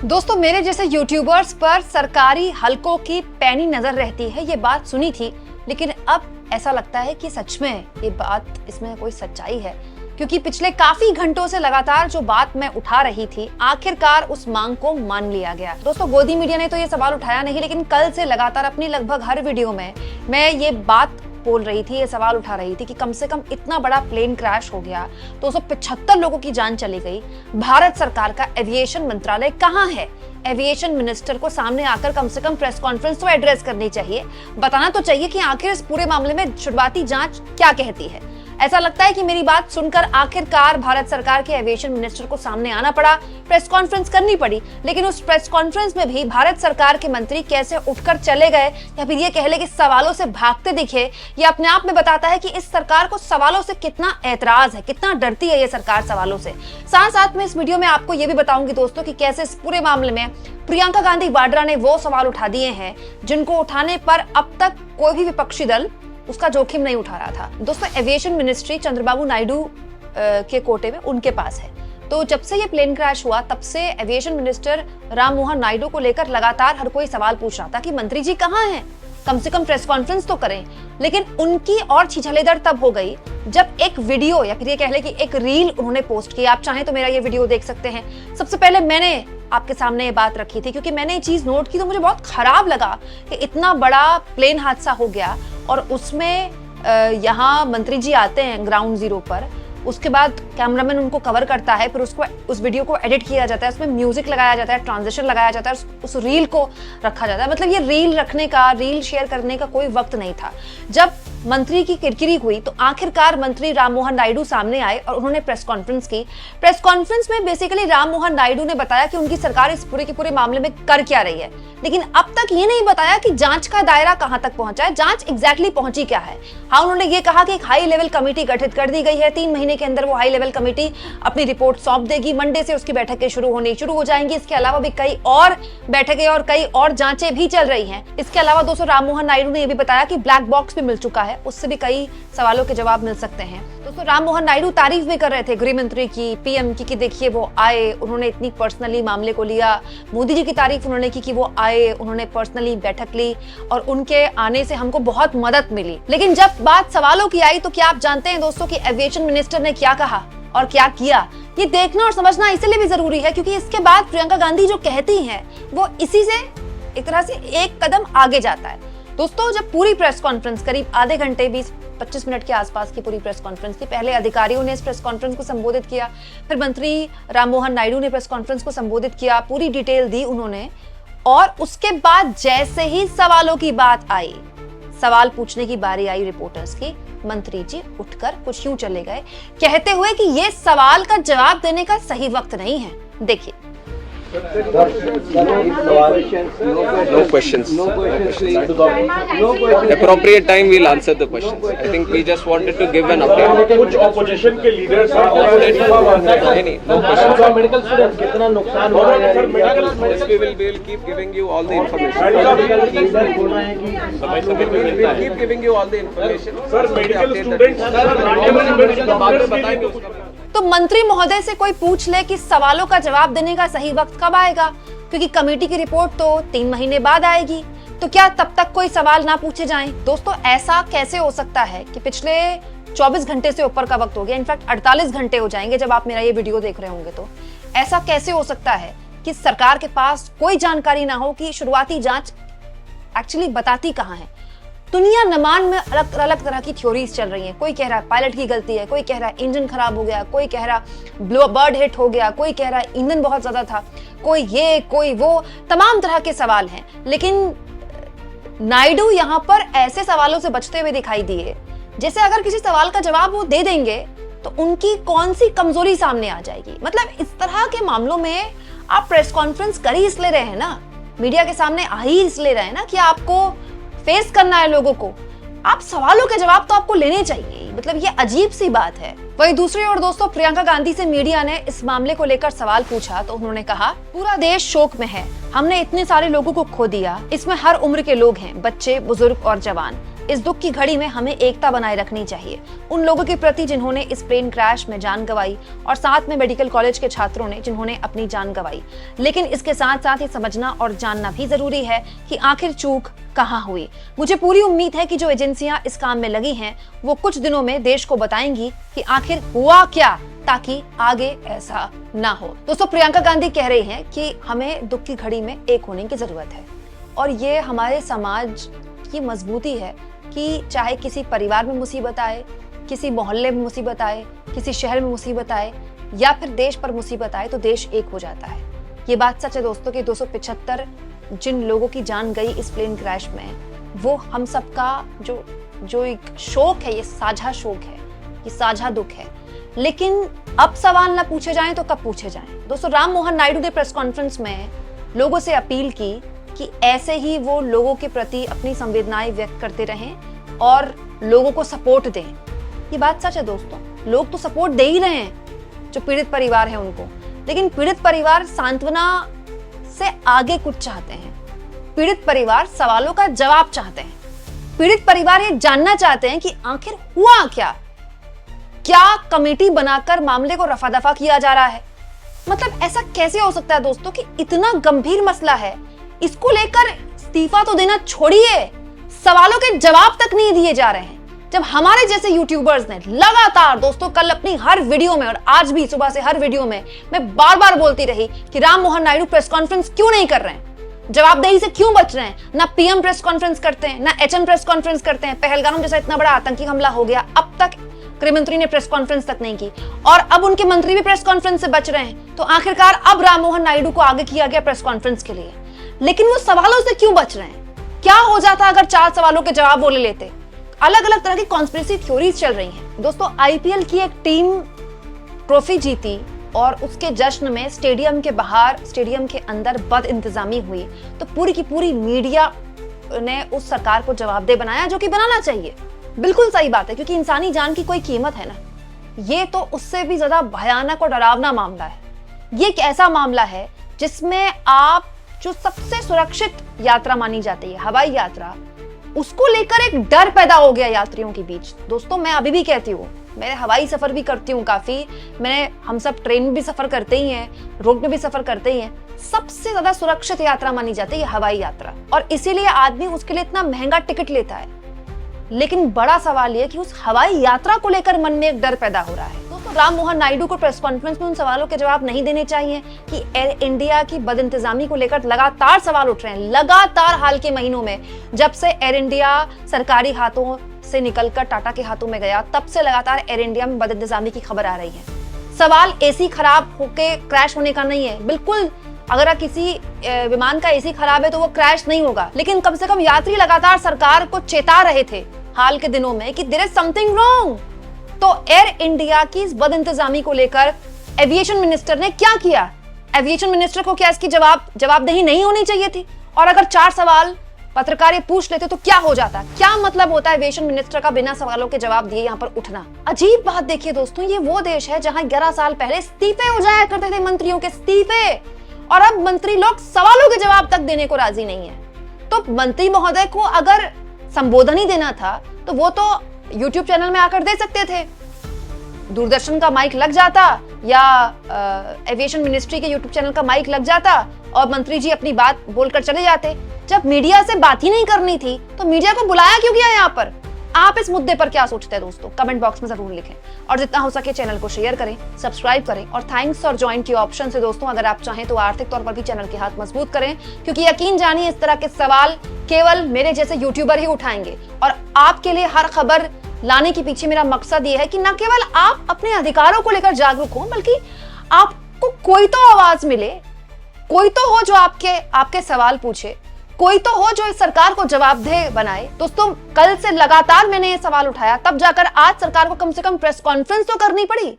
दोस्तों, मेरे जैसे यूट्यूबर्स पर सरकारी हलकों की पैनी नजर रहती है, ये बात सुनी थी, लेकिन अब ऐसा लगता है कि सच में ये बात, इसमें कोई सच्चाई है, क्योंकि पिछले काफी घंटों से लगातार जो बात मैं उठा रही थी, आखिरकार उस मांग को मान लिया गया। दोस्तों, गोदी मीडिया ने तो ये सवाल उठाया नहीं, लेकिन कल से लगातार अपनी लगभग हर वीडियो में मैं ये बात बोल रही थी, ये सवाल उठा रही थी कि कम से कम इतना बड़ा प्लेन क्रैश हो गया, 275 लोगों की जान चली गई, भारत सरकार का एविएशन मंत्रालय कहाँ है? एविएशन मिनिस्टर को सामने आकर कम से कम प्रेस कॉन्फ्रेंस तो एड्रेस करनी चाहिए, बताना तो चाहिए कि आखिर इस पूरे मामले में शुरुआती जांच क्या कहती है। ऐसा लगता है कि मेरी बात सुनकर आखिरकार भारत सरकार के एविएशन मिनिस्टर को सामने आना पड़ा, प्रेस कॉन्फ्रेंस करनी पड़ी, लेकिन उस प्रेस कॉन्फ्रेंस में भी भारत सरकार के मंत्री कैसे उठकर चले गए, या फिर ये कह ले कि सवालों से भागते दिखे, ये अपने आप में बताता है कि इस सरकार को सवालों से कितना एतराज है, कितना डरती है ये सरकार सवालों से। साथ साथ में इस वीडियो में आपको ये भी बताऊंगी दोस्तों कि कैसे इस पूरे मामले में प्रियंका गांधी वाड्रा ने वो सवाल उठा दिए हैं जिनको उठाने पर अब तक कोई भी विपक्षी दल उसका जोखिम नहीं उठा रहा था। दोस्तों, एविएशन मिनिस्ट्री चंद्रबाबू नायडू के कोटे में उनके पास है, तो जब से ये प्लेन क्रैश हुआ तब से एविएशन मिनिस्टर राम मोहन नायडू को लेकर लगातार हर कोई सवाल पूछ रहा था कि मंत्री जी कहाँ हैं, कम से कम प्रेस कॉन्फ्रेंस तो करें। लेकिन उनकी और छिछलेदर तब हो गई जब एक वीडियो, या फिर ये कह ले कि एक रील उन्होंने पोस्ट की। आप चाहें तो मेरा ये वीडियो देख सकते हैं। सबसे पहले मैंने आपके सामने ये बात रखी थी क्योंकि मैंने ये चीज नोट की तो मुझे बहुत खराब लगा कि इतना बड़ा प्लेन हादसा हो गया और उसमें यहाँ मंत्री जी आते हैं ग्राउंड जीरो पर, उसके बाद कैमरामैन उनको कवर करता है, फिर उस वीडियो को एडिट किया जाता है, उसमें म्यूजिक लगाया जाता है, ट्रांजिशन लगाया जाता है, उस रील को रखा जाता है। मतलब ये रील रखने का, रील शेयर करने का कोई वक्त नहीं था। जब मंत्री की किरकिरी हुई तो आखिरकार मंत्री राम मोहन नायडू सामने आए और उन्होंने प्रेस कॉन्फ्रेंस की। प्रेस कॉन्फ्रेंस में बेसिकली राम मोहन नायडू ने बताया कि उनकी सरकार इस पूरे के पूरे मामले में कर क्या रही है, लेकिन अब तक ये नहीं बताया कि जांच का दायरा कहां तक पहुंचा है, जांच एग्जैक्टली पहुंची क्या है। हाँ, उन्होंने ये कहा कि एक हाई लेवल कमेटी गठित कर दी गई है, 3 महीने के अंदर वो हाई लेवल कमेटी अपनी रिपोर्ट सौंप देगी, मंडे से उसकी बैठकें शुरू हो जाएंगी। इसके अलावा भी कई और बैठकें और कई और जांचें भी चल रही हैं। इसके अलावा दोस्तों, राम मोहन नायडू ने यह भी बताया कि ब्लैक बॉक्स भी मिल चुका है, उससे भी कई सवालों के जवाब मिल सकते हैं। दोस्तों, राम मोहन नायडू तारीफ भी कर रहे थे गृह मंत्री की, पीएम की, कि देखिए वो आए, उन्होंने इतनी पर्सनली मामले को लिया। मोदी जी की तारीफ उन्होंने की कि वो आए, उन्होंने पर्सनली बैठक ली और उनके आने से हमको बहुत मदद मिली। लेकिन जब बात सवालों की आई तो क्या आप जानते हैं दोस्तों कि एविएशन मिनिस्टर ने क्या कहा और क्या किया? ये देखना और समझना इसलिए भी जरूरी है क्योंकि इसके बाद प्रियंका गांधी जो कहती हैं वो इसी से एक तरह से एक कदम आगे जाता है। दोस्तों, जब पूरी प्रेस कॉन्फ्रेंस करीब आधे घंटे 20-25 मिनट के आसपास की पूरी प्रेस कॉन्फ्रेंस थी, पहले अधिकारियों ने इस प्रेस कॉन्फ्रेंस को संबोधित किया, फिर मंत्री राम मोहन नायडू ने प्रेस कॉन्फ्रेंस को संबोधित किया, पूरी डिटेल दी उन्होंने, और उसके बाद जैसे ही सवालों की बात आई, सवाल पूछने की बारी आई रिपोर्टर्स की, मंत्री जी उठकर कुछ यूं चले गए कहते हुए कि ये सवाल का जवाब देने का सही वक्त नहीं है। देखिए, No questions. Appropriate time we'll answer the questions. I think we just wanted to give an update. कुछ opposition के leaders No questions. Medical student कितना नुकसान हुआ है sir? Yes, we will keep giving you all the information. We'll keep giving you all the information. Sir, medical students बताएंगे उसका। तो मंत्री महोदय से कोई पूछ ले कि सवालों का जवाब देने का सही वक्त कब आएगा, क्योंकि कमेटी की रिपोर्ट तो 3 महीने बाद आएगी, तो क्या तब तक कोई सवाल ना पूछे जाएं? दोस्तों, ऐसा कैसे हो सकता है कि पिछले 24 घंटे से ऊपर का वक्त हो गया, इनफैक्ट 48 घंटे हो जाएंगे जब आप मेरा ये वीडियो देख रहे होंगे, तो ऐसा कैसे हो सकता है कि सरकार के पास कोई जानकारी ना हो कि शुरुआती जांच एक्चुअली बताती कहाँ है? दुनिया नमान में अलग अलग तरह की थ्योरीज चल रही हैं। कोई कह रहा है पायलट की गलती है, कोई कह रहा है इंजन खराब हो गया, कोई कह रहा बर्ड हिट हो गया, कोई कह रहा है ईंधन बहुत ज्यादा था, कोई ये कोई वो, तमाम तरह के सवाल हैं। लेकिन नायडू यहाँ पर ऐसे सवालों से बचते हुए दिखाई दिए जैसे अगर किसी सवाल का जवाब वो दे देंगे तो उनकी कौन सी कमजोरी सामने आ जाएगी। मतलब इस तरह के मामलों में आप प्रेस कॉन्फ्रेंस कर ही इसलिए रहे हैं ना, मीडिया के सामने आ ही इसलिए रहे हैं ना कि आपको फेस करना है लोगों को, आप सवालों के जवाब तो आपको लेने चाहिए। मतलब ये अजीब सी बात है। वहीं दूसरी ओर दोस्तों, प्रियंका गांधी से मीडिया ने इस मामले को लेकर सवाल पूछा तो उन्होंने कहा, पूरा देश शोक में है, हमने इतने सारे लोगों को खो दिया, इसमें हर उम्र के लोग हैं, बच्चे, बुजुर्ग और जवान। इस दुख की घड़ी में हमें एकता बनाए रखनी चाहिए उन लोगों के प्रति जिन्होंने इस प्लेन क्रैश में जान गंवाई और साथ में मेडिकल कॉलेज के छात्रों ने जिन्होंने अपनी जान गंवाई। लेकिन इसके साथ साथ ये समझना और जानना भी जरूरी है कि आखिर चूक कहाँ हुई। मुझे पूरी उम्मीद है कि जो एजेंसियां इस काम में लगी हैं वो कुछ दिनों में देश को बताएंगी कि आखिर हुआ क्या, ताकि आगे ऐसा ना हो। दोस्तों, प्रियंका गांधी कह रही हैं कि हमें दुख की घड़ी में एक होने की जरूरत है और ये हमारे समाज की मजबूती है कि चाहे किसी परिवार में मुसीबत आए, किसी मोहल्ले में मुसीबत आए, किसी शहर में मुसीबत आए या फिर देश पर मुसीबत आए तो देश एक हो जाता है। ये बात सच है दोस्तों कि 275 जिन लोगों की जान गई इस प्लेन क्रैश में, वो हम सबका जो एक शोक है, ये साझा शोक है, ये साझा दुख है। लेकिन अब सवाल ना पूछे जाएं तो कब पूछे जाएं। दोस्तों, राम मोहन नायडू ने प्रेस कॉन्फ्रेंस में लोगों से अपील की कि ऐसे ही वो लोगों के प्रति अपनी संवेदनाएं व्यक्त करते रहें और लोगों को सपोर्ट दें। ये बात सच है दोस्तों, लोग तो सपोर्ट दे ही रहे हैं जो पीड़ित परिवार है उनको, लेकिन पीड़ित परिवार सांत्वना से आगे कुछ चाहते हैं। पीड़ित परिवार सवालों का जवाब चाहते हैं। पीड़ित परिवार ये जानना चाहते हैं कि आखिर हुआ क्या कमेटी बनाकर मामले को रफा दफा किया जा रहा है। मतलब ऐसा कैसे हो सकता है दोस्तों कि इतना गंभीर मसला है, इसको लेकर इस्तीफा तो देना छोड़िए, सवालों के जवाब तक नहीं दिए जा रहे हैं। जब हमारे जैसे यूट्यूबर्स ने लगातार दोस्तों कल अपनी हर वीडियो में और आज भी सुबह से हर वीडियो में मैं बार बार बोलती रही कि राम मोहन नायडू प्रेस कॉन्फ्रेंस क्यों नहीं कर रहे हैं, जवाबदेही से क्यों बच रहे हैं। ना पीएम प्रेस कॉन्फ्रेंस करते हैं, ना एचएम प्रेस कॉन्फ्रेंस करते हैं। पहलगाम जैसा इतना बड़ा आतंकी हमला हो गया, अब तक गृहमंत्री ने प्रेस कॉन्फ्रेंस तक नहीं की और अब उनके मंत्री भी प्रेस कॉन्फ्रेंस से बच रहे हैं। तो आखिरकार अब राम मोहन नायडू को आगे किया गया प्रेस कॉन्फ्रेंस के लिए, लेकिन वो सवालों से क्यों बच रहे हैं। क्या हो जाता अगर 4 सवालों के जवाब वो ले लेते। अलग अलग तरह की कॉन्स्पिरेसी थ्योरीज चल रही हैं दोस्तों। आईपीएल की एक टीम ट्रॉफी जीती और उसके जश्न में स्टेडियम के बाहर, स्टेडियम के अंदर बद इंतजामी हुई तो पूरी की पूरी मीडिया ने उस सरकार को जवाबदेह बनाया, जो कि बनाना चाहिए। बिल्कुल सही बात है, क्योंकि इंसानी जान की कोई कीमत है ना। ये तो उससे भी ज्यादा भयानक और डरावना मामला है। ये एक ऐसा मामला है जिसमें आप जो सबसे सुरक्षित यात्रा मानी जाती है, हवाई यात्रा, उसको लेकर एक डर पैदा हो गया यात्रियों के बीच। दोस्तों, मैं अभी भी कहती हूँ, मैं हवाई सफर भी करती हूँ काफी, हम सब ट्रेन में भी सफर करते ही हैं, रोड में भी सफर करते ही हैं। सबसे ज्यादा सुरक्षित यात्रा मानी जाती है हवाई यात्रा, और इसीलिए आदमी उसके लिए इतना महंगा टिकट लेता है। लेकिन बड़ा सवाल यह कि उस हवाई यात्रा को लेकर मन में एक डर पैदा हो रहा है। दोस्तों, राम मोहन नायडू को प्रेस कॉन्फ्रेंस में उन सवालों के जवाब नहीं देने चाहिए कि एयर इंडिया की बदइंतजामी को लेकर लगातार सवाल उठ रहे हैं। लगातार हाल के महीनों में, जब से एयर इंडिया सरकारी हाथों से निकलकर टाटा के हाथों में गया, तब से लगातार एयर इंडिया में बदइंतजामी की खबर आ रही है। सवाल एसी खराब होके क्रैश होने का नहीं है। बिल्कुल, अगर किसी विमान का एसी खराब है तो वो क्रैश नहीं होगा, लेकिन कम से कम यात्री लगातार सरकार को चेता रहे थे हाल के दिनों में कि देयर इज समथिंग रॉन्ग। तो एयर इंडिया की इस बदइंतजामी को लेकर एविएशन मिनिस्टर ने क्या किया? एविएशन मिनिस्टर को क्या इसकी जवाबदेही नहीं होनी चाहिए थी? और अगर 4 सवाल पत्रकार ये पूछ लेते तो क्या हो जाता? क्या मतलब होता है एविएशन मिनिस्टर का बिना सवालों के जवाब दिए यहाँ पर उठना? अजीब बात देखिए दोस्तों, ये वो देश है जहां 11 साल पहले इस्तीफे हो जाया करते थे, मंत्रियों के इस्तीफे, और अब मंत्री लोग सवालों के जवाब तक देने को राजी नहीं है। तो मंत्री महोदय को अगर संबोधन ही देना था तो वो तो YouTube चैनल में आकर दे सकते थे, दूरदर्शन का माइक लग जाता या एविएशन मिनिस्ट्री के YouTube चैनल का माइक लग जाता और मंत्री जी अपनी बात बोलकर चले जाते। जब मीडिया से बात ही नहीं करनी थी तो मीडिया को बुलाया क्यों गया यहाँ पर? आप इस मुद्दे पर क्या सोचते हैं दोस्तों? कमेंट बॉक्स में जरूर लिखें और जितना हो सके चैनल को शेयर करें, सब्सक्राइब करें और थैंक्स और ज्वाइन के ऑप्शन से दोस्तों अगर आप चाहें तो आर्थिक तौर पर भी चैनल के हाथ मजबूत करें, क्योंकि यकीन जानिए इस तरह के सवाल केवल मेरे जैसे यूट्यूबर ही उठाएंगे। और आपके लिए हर खबर लाने के पीछे मेरा मकसद ये है कि न केवल आप अपने अधिकारों को लेकर जागरूक हो, बल्कि आपको कोई तो आवाज मिले, कोई तो हो जो आपके सवाल पूछे, कोई तो हो जो इस सरकार को जवाबदेह बनाए। दोस्तों, कल से लगातार मैंने ये सवाल उठाया, तब जाकर आज सरकार को कम से कम प्रेस कॉन्फ्रेंस तो करनी पड़ी।